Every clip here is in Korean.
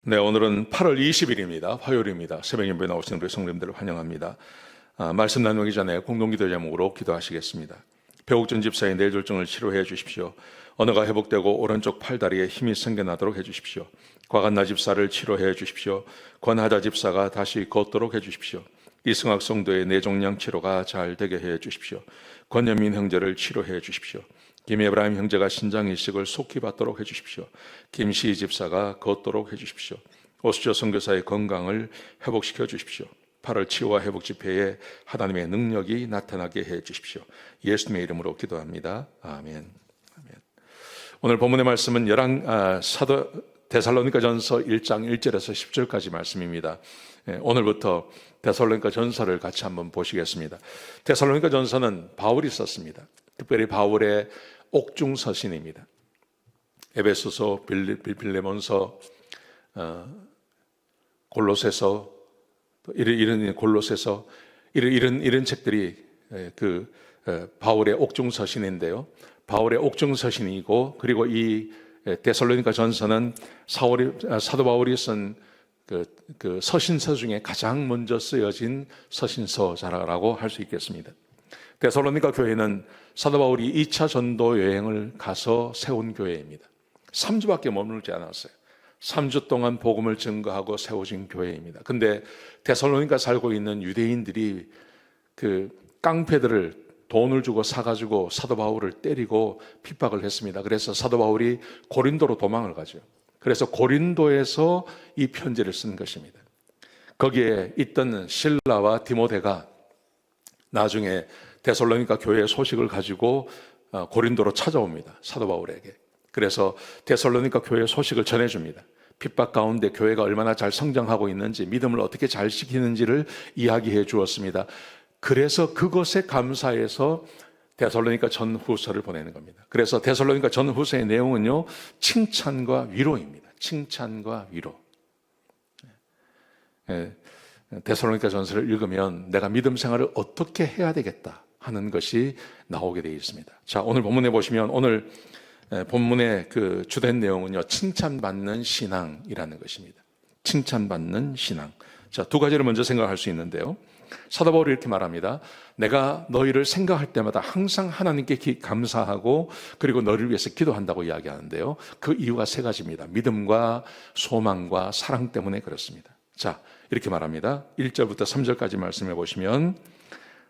네, 오늘은 8월 20일입니다. 화요일입니다. 새벽 예배에 나오시는 우리 성도님들을 환영합니다. 말씀 나누기 전에 공동기도 제목으로 기도하시겠습니다. 배옥준 집사의 뇌졸중을 치료해 주십시오. 언어가 회복되고 오른쪽 팔다리에 힘이 생겨나도록 해주십시오. 과간나 집사를 치료해 주십시오. 권하자 집사가 다시 걷도록 해주십시오. 이승학 성도의 뇌종양 치료가 잘 되게 해 주십시오. 권현민 형제를 치료해 주십시오. 김에브라임 형제가 신장 이식을 속히 받도록 해주십시오. 김시희 집사가 걷도록 해주십시오. 오수조 선교사의 건강을 회복시켜 주십시오. 8월 치유와 회복 집회에 하나님의 능력이 나타나게 해 주십시오. 예수님의 이름으로 기도합니다. 아멘. 오늘 본문의 말씀은 사도 데살로니가전서 1장 1절에서 10절까지 말씀입니다. 오늘부터 데살로니가전서를 같이 한번 보시겠습니다. 데살로니가전서는 바울이 썼습니다. 특별히 바울의 옥중서신입니다. 에베소서, 빌레몬서, 골로새서, 이런 책들이 바울의 옥중서신인데요. 바울의 옥중서신이고, 그리고 이 데살로니가 전서는 사도 바울이 쓴 그 서신서 중에 가장 먼저 쓰여진 서신서라고 할 수 있겠습니다. 데살로니가 교회는 사도 바울이 2차 전도 여행을 가서 세운 교회입니다. 3주밖에 머물지 않았어요. 3주 동안 복음을 증거하고 세워진 교회입니다. 근데 데살로니가 살고 있는 유대인들이 그 깡패들을 돈을 주고 사가지고 사도 바울을 때리고 핍박을 했습니다. 그래서 사도 바울이 고린도로 도망을 가죠. 그래서 고린도에서 이 편지를 쓴 것입니다. 거기에 있던 실라와 디모데가 나중에 데살로니가 교회의 소식을 가지고 고린도로 찾아옵니다. 사도 바울에게. 그래서 데살로니가 교회의 소식을 전해줍니다. 핍박 가운데 교회가 얼마나 잘 성장하고 있는지, 믿음을 어떻게 잘 지키는지를 이야기해 주었습니다. 그래서 그것에 감사해서 데살로니가 전후서를 보내는 겁니다. 그래서 데살로니가 전후서의 내용은요, 칭찬과 위로입니다. 칭찬과 위로. 데살로니가 전서를 읽으면 내가 믿음 생활을 어떻게 해야 되겠다 하는 것이 나오게 되어 있습니다. 자, 오늘 본문에 보시면 오늘 본문의 그 주된 내용은요, 칭찬받는 신앙이라는 것입니다. 칭찬받는 신앙. 자, 두 가지를 먼저 생각할 수 있는데요. 사도 바울이 이렇게 말합니다. 내가 너희를 생각할 때마다 항상 하나님께 감사하고 그리고 너희를 위해서 기도한다고 이야기하는데요. 그 이유가 세 가지입니다. 믿음과 소망과 사랑 때문에 그렇습니다. 자, 이렇게 말합니다. 1절부터 3절까지 말씀해 보시면,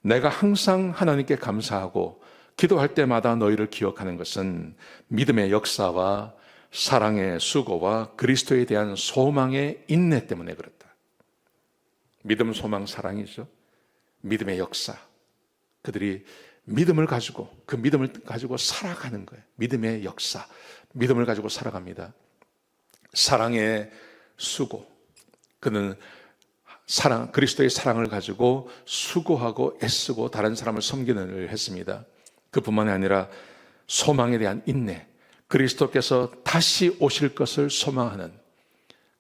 내가 항상 하나님께 감사하고 기도할 때마다 너희를 기억하는 것은 믿음의 역사와 사랑의 수고와 그리스도에 대한 소망의 인내 때문에 그렇다. 믿음, 소망, 사랑이죠. 믿음의 역사. 그들이 믿음을 가지고, 그 믿음을 가지고 살아가는 거예요. 믿음의 역사. 믿음을 가지고 살아갑니다. 사랑의 수고. 그는 그리스도의 사랑을 가지고 수고하고 애쓰고 다른 사람을 섬기는 일을 했습니다. 그뿐만이 아니라 소망에 대한 인내, 그리스도께서 다시 오실 것을 소망하는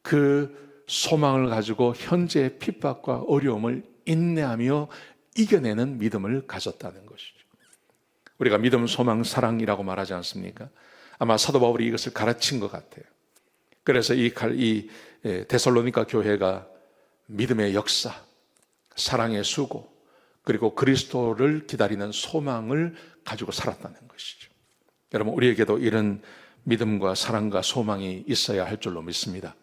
그 소망을 가지고 현재의 핍박과 어려움을 인내하며 이겨내는 믿음을 가졌다는 것이죠. 우리가 믿음, 소망, 사랑이라고 말하지 않습니까? 아마 사도 바울이 이것을 가르친 것 같아요. 그래서 이 데살로니가 교회가 믿음의 역사, 사랑의 수고, 그리고 그리스도를 기다리는 소망을 가지고 살았다는 것이죠. 여러분, 우리에게도 이런 믿음과 사랑과 소망이 있어야 할 줄로 믿습니다.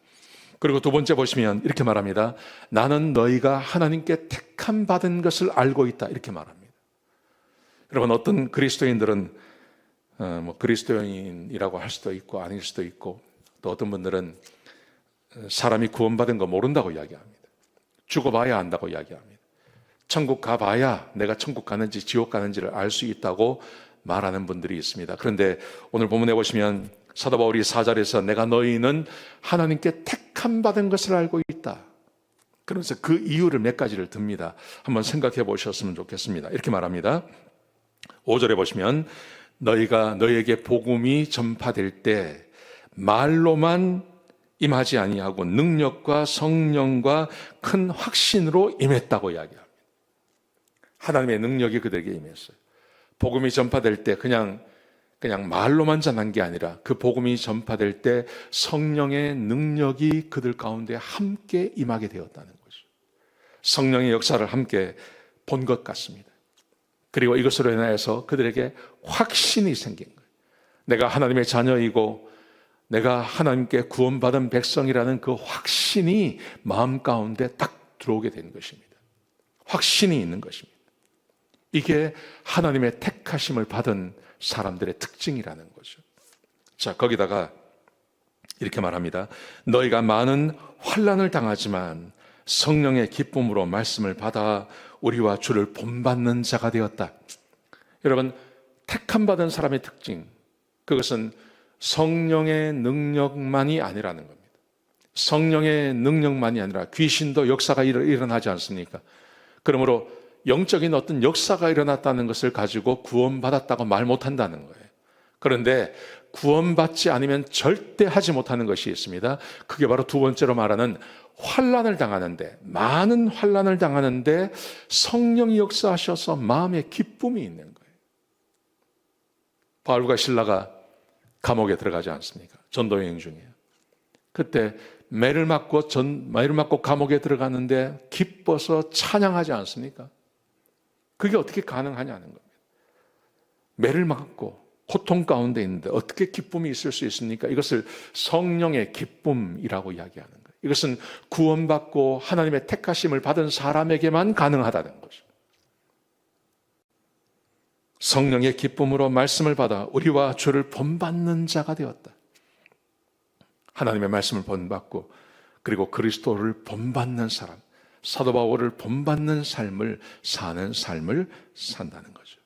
그리고 두 번째 보시면 이렇게 말합니다. 나는 너희가 하나님께 택함 받은 것을 알고 있다. 이렇게 말합니다. 여러분, 어떤 그리스도인들은 그리스도인이라고 할 수도 있고 아닐 수도 있고, 또 어떤 분들은 사람이 구원받은 거 모른다고 이야기합니다. 죽어봐야 안다고 이야기합니다. 천국 가봐야 내가 천국 가는지 지옥 가는지를 알 수 있다고 말하는 분들이 있습니다. 그런데 오늘 본문에 보시면 사도 바울이 4절에서 내가 너희는 하나님께 택함 받은 것을 알고 있다. 그러면서 그 이유를 몇 가지를 듭니다. 한번 생각해 보셨으면 좋겠습니다. 이렇게 말합니다. 5절에 보시면 너희가 너희에게 복음이 전파될 때 말로만 임하지 아니하고 능력과 성령과 큰 확신으로 임했다고 이야기합니다. 하나님의 능력이 그들에게 임했어요. 복음이 전파될 때 그냥 그냥 말로만 전한 게 아니라 그 복음이 전파될 때 성령의 능력이 그들 가운데 함께 임하게 되었다는 거죠. 성령의 역사를 함께 본 것 같습니다. 그리고 이것으로 인하여서 그들에게 확신이 생긴 거예요. 내가 하나님의 자녀이고 내가 하나님께 구원받은 백성이라는 그 확신이 마음 가운데 딱 들어오게 된 것입니다. 확신이 있는 것입니다. 이게 하나님의 택하심을 받은 사람들의 특징이라는 거죠. 자, 거기다가 이렇게 말합니다. 너희가 많은 환난을 당하지만 성령의 기쁨으로 말씀을 받아 우리와 주를 본받는 자가 되었다. 여러분, 택함 받은 사람의 특징, 그것은 성령의 능력만이 아니라는 겁니다. 성령의 능력만이 아니라 귀신도 역사가 일어나지 않습니까? 그러므로 영적인 어떤 역사가 일어났다는 것을 가지고 구원받았다고 말 못한다는 거예요. 그런데 구원받지 않으면 절대 하지 못하는 것이 있습니다. 그게 바로 두 번째로 말하는 환난을 당하는데, 많은 환난을 당하는데 성령이 역사하셔서 마음에 기쁨이 있는 거예요. 바울과 실라가 감옥에 들어가지 않습니까? 전도여행 중이에요. 그때 매를 맞고 감옥에 들어가는데 기뻐서 찬양하지 않습니까? 그게 어떻게 가능하냐는 겁니다. 매를 맞고 고통 가운데 있는데 어떻게 기쁨이 있을 수 있습니까? 이것을 성령의 기쁨이라고 이야기하는 거예요. 이것은 구원받고 하나님의 택하심을 받은 사람에게만 가능하다는 거죠. 성령의 기쁨으로 말씀을 받아 우리와 주를 본받는 자가 되었다. 하나님의 말씀을 본받고 그리고 그리스도를 본받는 사람, 사도 바울을 본받는 삶을 사는 삶을 산다는 거죠.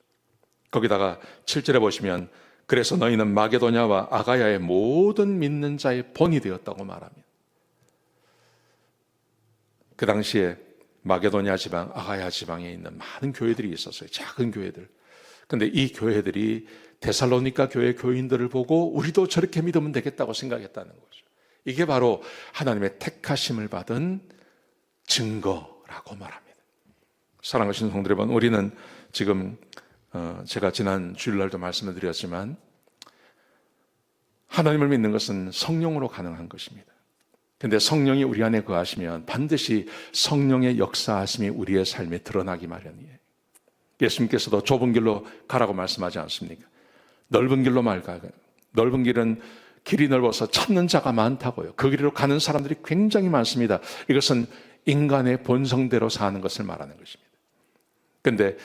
거기다가 7절에 보시면 그래서 너희는 마게도냐와 아가야의 모든 믿는 자의 본이 되었다고 말합니다. 그 당시에 마게도냐 지방, 아가야 지방에 있는 많은 교회들이 있었어요. 작은 교회들. 근데 이 교회들이 데살로니가 교회 교인들을 보고 우리도 저렇게 믿으면 되겠다고 생각했다는 거죠. 이게 바로 하나님의 택하심을 받은 증거라고 말합니다. 사랑하시는 성도 여러분, 우리는 지금 제가 지난 주일날도 말씀을 드렸지만 하나님을 믿는 것은 성령으로 가능한 것입니다. 그런데 성령이 우리 안에 거하시면 반드시 성령의 역사하심이 우리의 삶에 드러나기 마련이에요. 예수님께서도 좁은 길로 가라고 말씀하지 않습니까? 넓은 길로 말가. 넓은 길은 길이 넓어서 찾는 자가 많다고요. 그 길로 가는 사람들이 굉장히 많습니다. 이것은 인간의 본성대로 사는 것을 말하는 것입니다. 그런데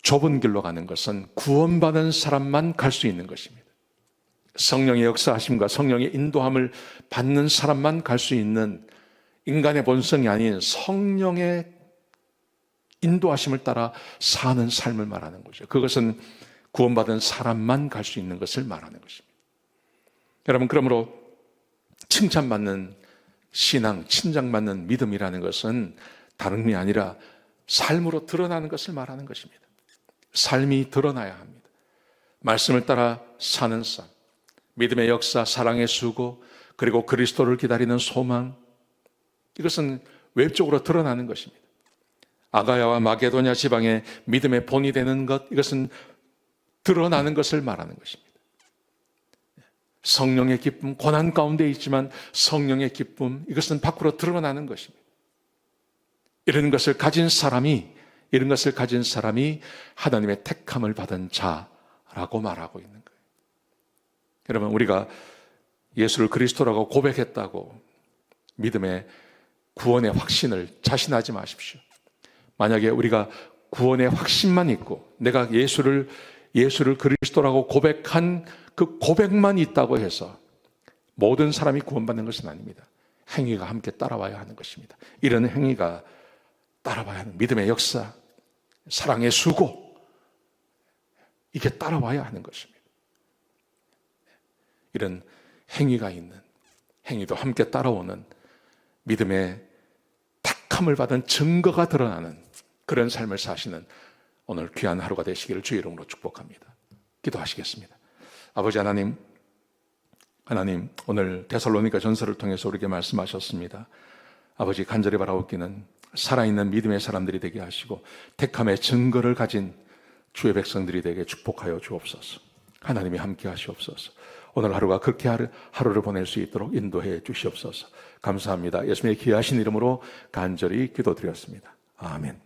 좁은 길로 가는 것은 구원받은 사람만 갈 수 있는 것입니다. 성령의 역사하심과 성령의 인도함을 받는 사람만 갈 수 있는 인간의 본성이 아닌 성령의 인도하심을 따라 사는 삶을 말하는 거죠. 그것은 구원받은 사람만 갈 수 있는 것을 말하는 것입니다. 여러분, 그러므로 칭찬받는 신앙, 친정받는 믿음이라는 것은 다른 게 아니라 삶으로 드러나는 것을 말하는 것입니다. 삶이 드러나야 합니다. 말씀을 따라 사는 삶, 믿음의 역사, 사랑의 수고, 그리고 그리스도를 기다리는 소망, 이것은 외적으로 드러나는 것입니다. 아가야와 마게도냐 지방의 믿음의 본이 되는 것, 이것은 드러나는 것을 말하는 것입니다. 성령의 기쁨, 고난 가운데 있지만 성령의 기쁨, 이것은 밖으로 드러나는 것입니다. 이런 것을 가진 사람이 하나님의 택함을 받은 자라고 말하고 있는 거예요. 여러분, 우리가 예수를 그리스도라고 고백했다고 믿음의 구원의 확신을 자신하지 마십시오. 만약에 우리가 구원의 확신만 있고 내가 예수를 그리스도라고 고백한 그 고백만 있다고 해서 모든 사람이 구원받는 것은 아닙니다. 행위가 함께 따라와야 하는 것입니다. 이런 행위가 따라와야 하는 믿음의 역사, 사랑의 수고, 이게 따라와야 하는 것입니다. 이런 행위가 있는, 행위도 함께 따라오는 믿음의 택함을 받은 증거가 드러나는 그런 삶을 사시는 오늘 귀한 하루가 되시기를 주의 이름으로 축복합니다. 기도하시겠습니다. 아버지 하나님, 오늘 데살로니가 전서를 통해서 우리에게 말씀하셨습니다. 아버지, 간절히 바라옵기는 살아있는 믿음의 사람들이 되게 하시고 택함의 증거를 가진 주의 백성들이 되게 축복하여 주옵소서. 하나님이 함께 하시옵소서. 오늘 하루가 그렇게 하루를 보낼 수 있도록 인도해 주시옵소서. 감사합니다. 예수님의 귀하신 이름으로 간절히 기도드렸습니다. 아멘.